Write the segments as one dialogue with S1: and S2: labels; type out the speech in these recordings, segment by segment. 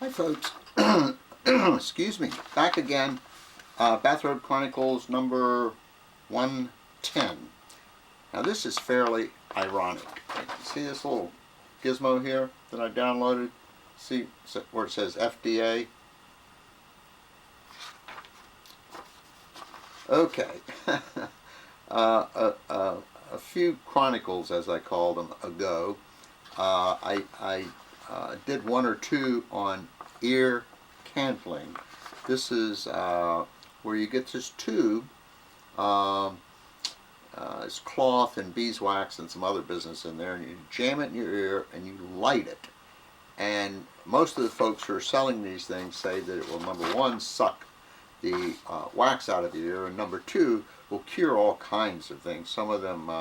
S1: Hi folks, excuse me, back again, Bathrobe Chronicles number 110. Now this is fairly ironic. See this little gizmo here that I downloaded? See where it says FDA? Okay, a few chronicles, as I called them, ago, I did one or two on ear candling. This is where you get this tube. It's cloth and beeswax and some other business in there, and you jam it in your ear and you light it. And most of the folks who are selling these things say that it will, number one, suck the wax out of the ear, and number two, will cure all kinds of things. Some of them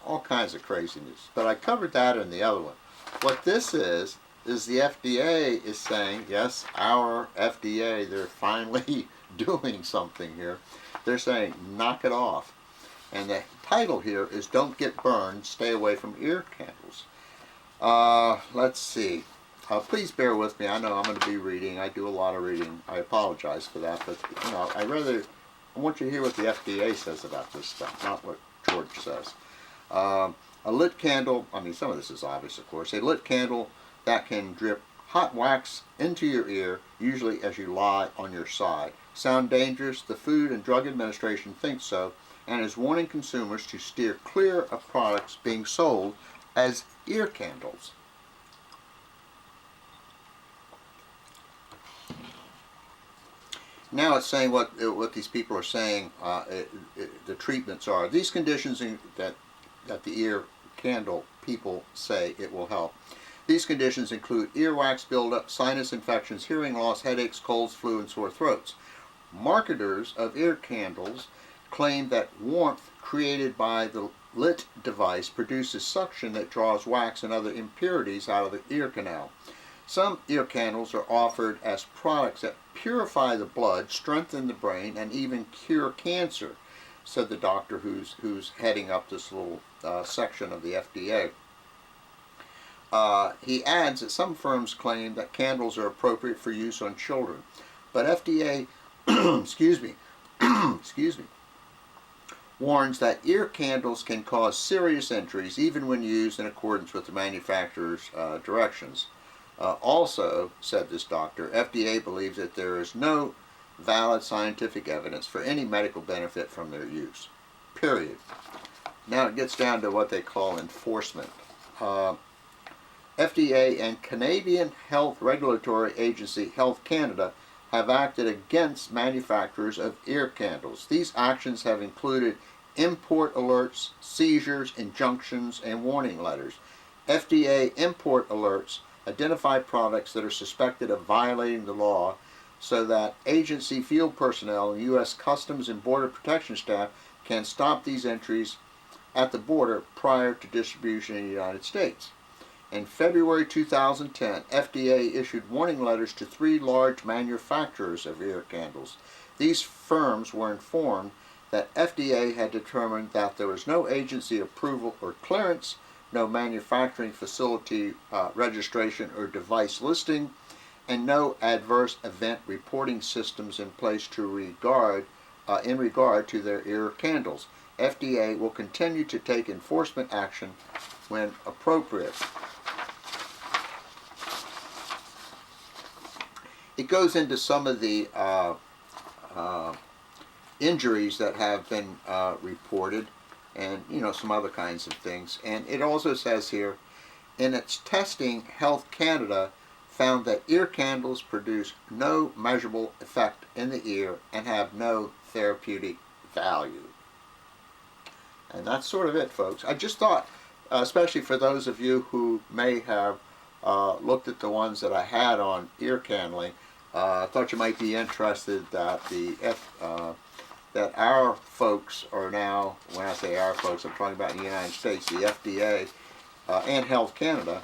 S1: all kinds of craziness. But I covered that in the other one. What this is the FDA is saying, yes, our FDA, they're finally doing something here. They're saying, knock it off. And the title here is Don't Get Burned, Stay Away from Ear Candles. Let's see. Please bear with me. I know I'm going to be reading. I do a lot of reading. I apologize for that. But, you know, I want you to hear what the FDA says about this stuff, not what George says. A lit candle, I mean, some of this is obvious, of course. A lit candle that can drip hot wax into your ear, usually as you lie on your side. Sound dangerous? The Food and Drug Administration thinks so, and is warning consumers to steer clear of products being sold as ear candles. Now it's saying what these people are saying the treatments are. These conditions that the ear candle people say it will help. These conditions include earwax buildup, sinus infections, hearing loss, headaches, colds, flu, and sore throats. Marketers of ear candles claim that warmth created by the lit device produces suction that draws wax and other impurities out of the ear canal. Some ear candles are offered as products that purify the blood, strengthen the brain, and even cure cancer, said the doctor who's heading up this little section of the FDA. He adds that some firms claim that candles are appropriate for use on children, but FDA, excuse me, warns that ear candles can cause serious injuries even when used in accordance with the manufacturer's directions. Also, said this doctor, FDA believes that there is no valid scientific evidence for any medical benefit from their use. Period. Now it gets down to what they call enforcement. FDA and Canadian Health Regulatory Agency Health Canada have acted against manufacturers of ear candles. These actions have included import alerts, seizures, injunctions, and warning letters. FDA import alerts identify products that are suspected of violating the law so that agency field personnel and U.S. Customs and Border Protection staff can stop these entries at the border prior to distribution in the United States. In February 2010, FDA issued warning letters to 3 large manufacturers of ear candles. These firms were informed that FDA had determined that there was no agency approval or clearance, no manufacturing facility registration or device listing, and no adverse event reporting systems in place in regard to their ear candles. FDA will continue to take enforcement action when appropriate. It goes into some of the injuries that have been reported, and some other kinds of things. And it also says here, in its testing, Health Canada found that ear candles produce no measurable effect in the ear and have no therapeutic value. And that's sort of it, folks. I just thought, especially for those of you who may have looked at the ones that I had on ear candling, I thought you might be interested that that our folks are now, when I say our folks, I'm talking about in the United States, the FDA and Health Canada,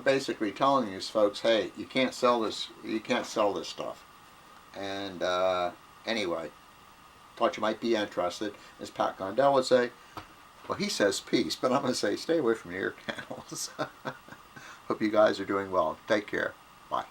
S1: basically telling these folks, hey, you can't sell this stuff. And anyway, thought you might be interested. As Pat Gondel would say, Well, he says peace, but I'm going to say stay away from the ear candles. Hope you guys are doing well. Take care. Bye.